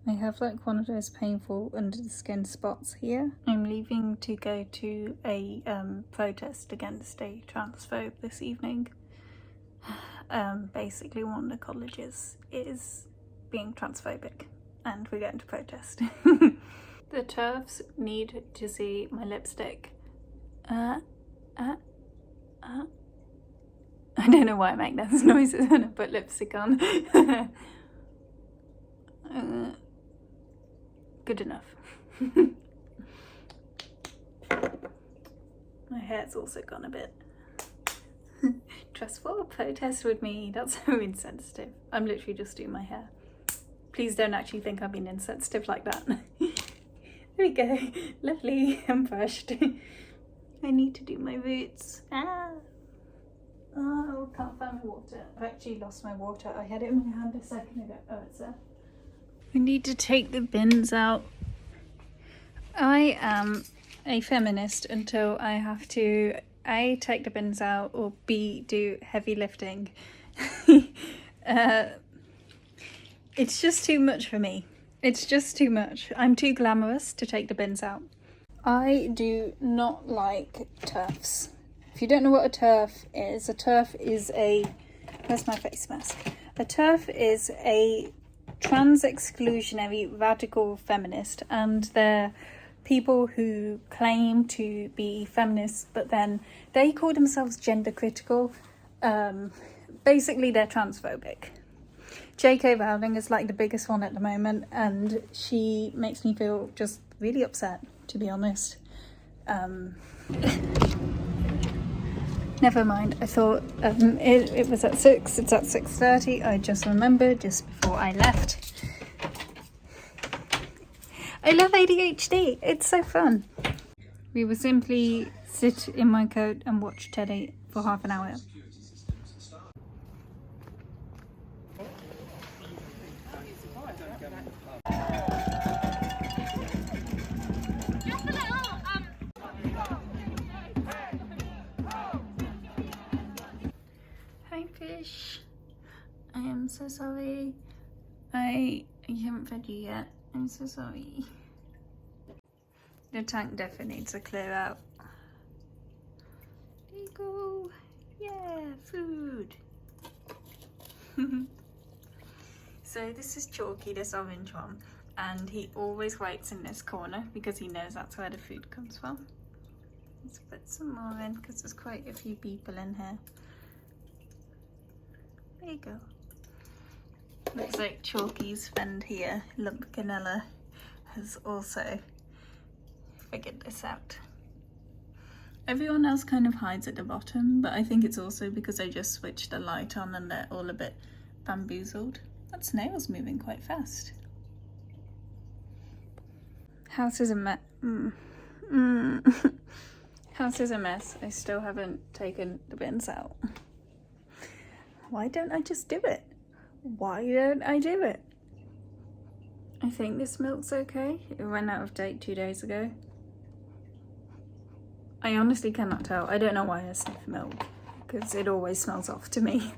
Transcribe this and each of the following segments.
I have like one of those painful under the skin spots here. I'm leaving to go to a protest against a transphobe this evening. Basically one of the colleges is being transphobic and we're going to protest. The TERFs need to see my lipstick. I don't know why I make those noises when I put lipstick on. Good enough. My hair's also gone a bit. Trustful protest with me, that's so insensitive. I'm literally just doing my hair. Please don't actually think I'm being insensitive like that. There we go, lovely, I'm brushed. I need to do my roots. Oh, can't find my water. I've actually lost my water. I had it in my hand a second ago. Oh, it's there. We need to take the bins out. I am a feminist until I have to A, take the bins out, or B, do heavy lifting. It's just too much for me. It's just too much. I'm too glamorous to take the bins out. I do not like TERFs. If you don't know what a TERF is a... Where's my face mask? A TERF is a trans exclusionary radical feminist, and they're people who claim to be feminists, but then they call themselves gender critical. Basically, they're transphobic. J.K. Rowling is like the biggest one at the moment, and she makes me feel just really upset, to be honest. Never mind, I thought it was at 6, it's at 6:30, I just remembered just before I left. I love ADHD, it's so fun. We will simply sit in my coat and watch telly for half an hour. Hi fish, I am so sorry. I haven't fed you yet. I'm so sorry. The tank definitely needs to clear out. There you go. Yeah, food. So this is Chalky, this orange one, and he always waits in this corner because he knows that's where the food comes from. Let's put some more in because there's quite a few people in here. There you go. Looks like Chalky's friend here, Lump Canella, has also figured this out. Everyone else kind of hides at the bottom, but I think it's also because I just switched the light on and they're all a bit bamboozled. That snail's moving quite fast. House is a mess. House is a mess. I still haven't taken the bins out. Why don't I just do it? Why don't I do it? I think this milk's okay. It ran out of date 2 days ago. I honestly cannot tell. I don't know why I sniff milk, because it always smells off to me.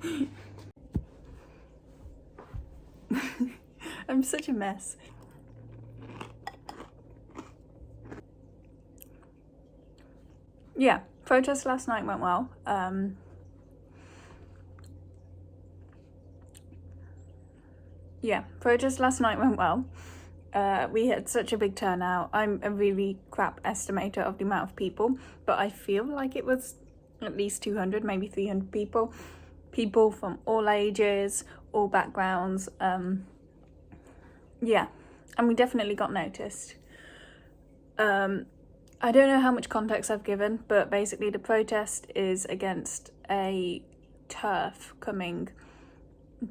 I'm such a mess. Yeah, protest last night went well. Protest last night went well. We had such a big turnout. I'm a really crap estimator of the amount of people, but I feel like it was at least 200, maybe 300 people. People from all ages, all backgrounds. Yeah, and we definitely got noticed. I don't know how much context I've given, but basically the protest is against a TERF coming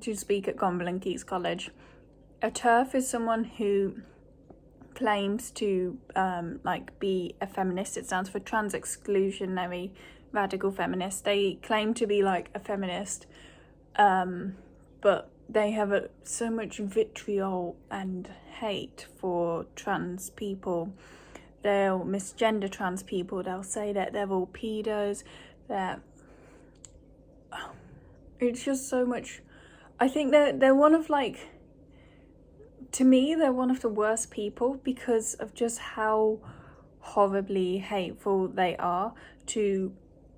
to speak at Magdalene College. A TERF is someone who claims to be a feminist. It stands for trans exclusionary radical feminist. They claim to be like a feminist, but they have so much vitriol and hate for trans people. They'll misgender trans people. They'll say that they're all pedos. It's just so much. I think they're one of like to me, they're one of the worst people because of just how horribly hateful they are to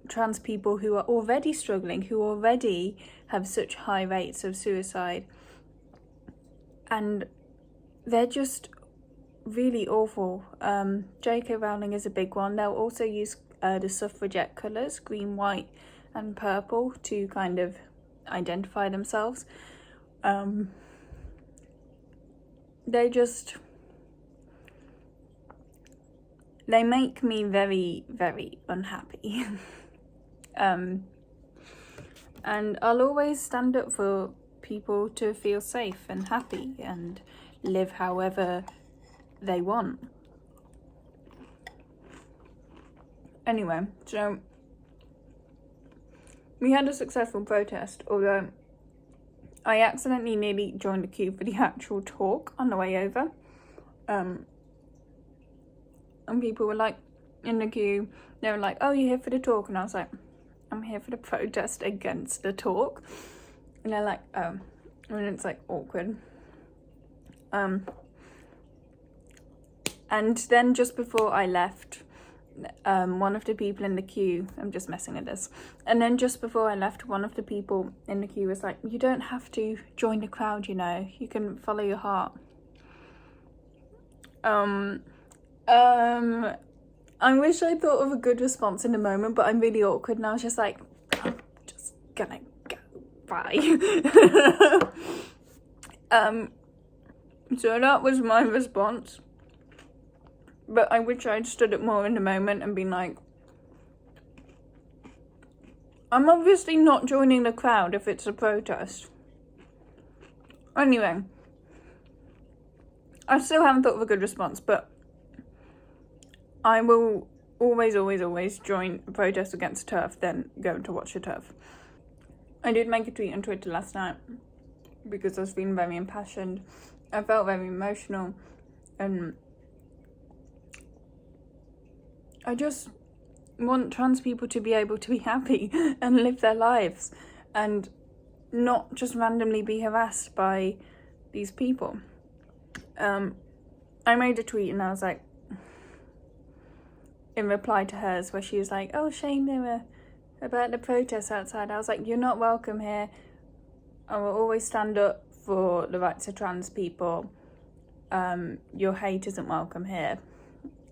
trans people who are already struggling, who already have such high rates of suicide. And they're just really awful. J.K. Rowling is a big one. They'll also use the suffragette colours, green, white and purple, to kind of identify themselves. They make me very, very unhappy. And I'll always stand up for people to feel safe and happy and live however they want. Anyway, so we had a successful protest, although I accidentally nearly joined the queue for the actual talk on the way over. And people were like, in the queue, they were like, oh, you're here for the talk? And I was like, I'm here for the protest against the talk. And they're like, oh. And it's like awkward. And then just before I left, one of the people in the queue, I'm just messing with this, and then just before I left, one of the people in the queue was like, you don't have to join the crowd, you know, you can follow your heart. I wish I thought of a good response in the moment, but I'm really awkward and I was just like, I'm just gonna go, bye. So that was my response. But I wish I'd stood up more in the moment and been like, I'm obviously not joining the crowd if it's a protest. Anyway, I still haven't thought of a good response, but I will always join a protest against TERF than go to watch the TERF. I did make a tweet on Twitter last night because I was feeling very impassioned. I felt very emotional, and I just want trans people to be able to be happy and live their lives and not just randomly be harassed by these people. I made a tweet and I was like, in reply to hers, where she was like, oh, shame they were about the protests outside. I was like, you're not welcome here. I will always stand up for the rights of trans people. Your hate isn't welcome here.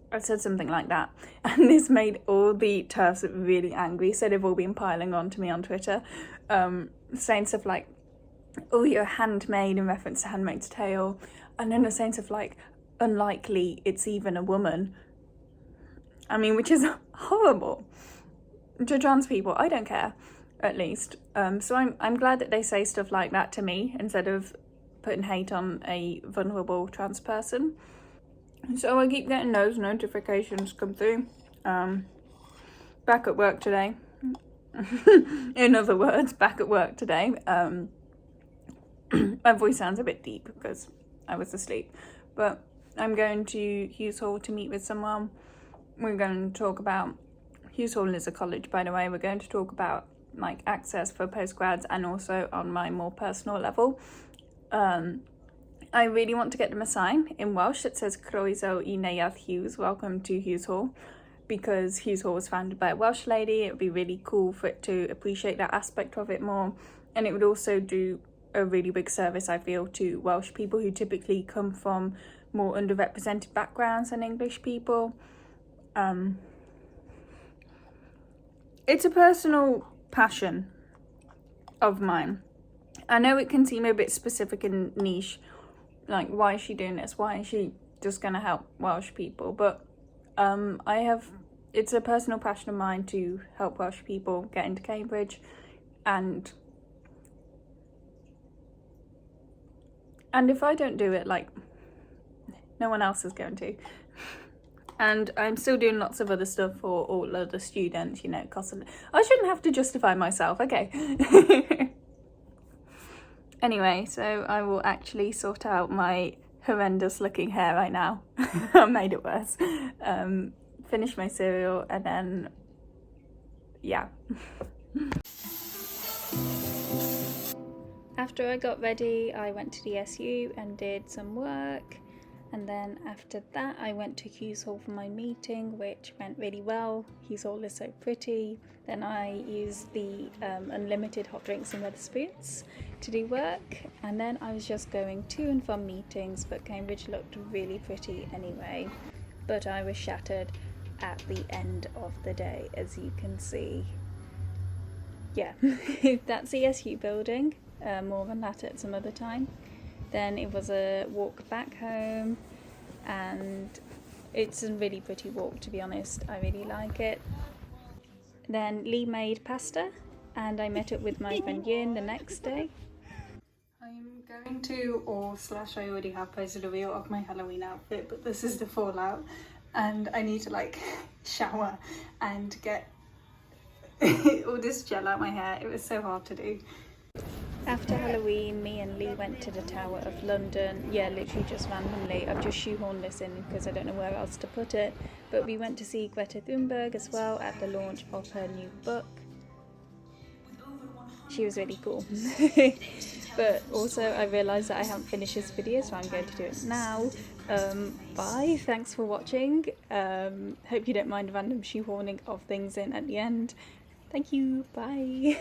I said something like that, and this made all the TERFs really angry, so they've all been piling on to me on Twitter, saying stuff like, oh, you're handmade, in reference to Handmaid's Tale, and then they're saying stuff like, unlikely it's even a woman. I mean, which is horrible to trans people. I don't care, at least. So I'm glad that they say stuff like that to me instead of putting hate on a vulnerable trans person. So I keep getting those notifications come through. Back at work today. In other words, back at work today. My voice sounds a bit deep because I was asleep. But I'm going to Hughes Hall to meet with someone. We're going to talk about, Hughes Hall is a college, by the way. We're going to talk about like access for postgrads and also on my more personal level. I really want to get them a sign in Welsh that says Croeso I Neuadd Hughes, welcome to Hughes Hall, because Hughes Hall was founded by a Welsh lady. It would be really cool for it to appreciate that aspect of it more, and it would also do a really big service, I feel, to Welsh people who typically come from more underrepresented backgrounds than English people. It's a personal passion of mine. I know it can seem a bit specific and niche, like, why is she doing this? Why is she just going to help Welsh people? But it's a personal passion of mine to help Welsh people get into Cambridge, and if I don't do it, like, no one else is going to. And I'm still doing lots of other stuff for all other students, you know, I shouldn't have to justify myself, okay. Anyway, so I will actually sort out my horrendous looking hair right now. I made it worse. Finish my cereal and then, yeah. After I got ready, I went to the SU and did some work, and then after that I went to Hughes Hall for my meeting, which went really well. Hughes Hall is so pretty. Then I used the unlimited hot drinks and Wetherspoons to do work, and then I was just going to and from meetings, but Cambridge looked really pretty anyway. But I was shattered at the end of the day, as you can see. Yeah, that's the SU building. More on that at some other time. Then it was a walk back home, and it's a really pretty walk, to be honest. I really like it. Then Lee made pasta, and I met up with my friend Yin the next day. I'm going to, I already have posted a reel of my Halloween outfit, but this is the fallout, and I need to like shower and get all this gel out my hair. It was so hard to do. After Halloween, me and Lee went to the Tower of London. Yeah, literally just randomly. I've just shoehorned this in because I don't know where else to put it. But we went to see Greta Thunberg as well at the launch of her new book. She was really cool. But also I realised that I haven't finished this video, so I'm going to do it now. Bye, thanks for watching. Hope you don't mind random shoehorning of things in at the end. Thank you, bye.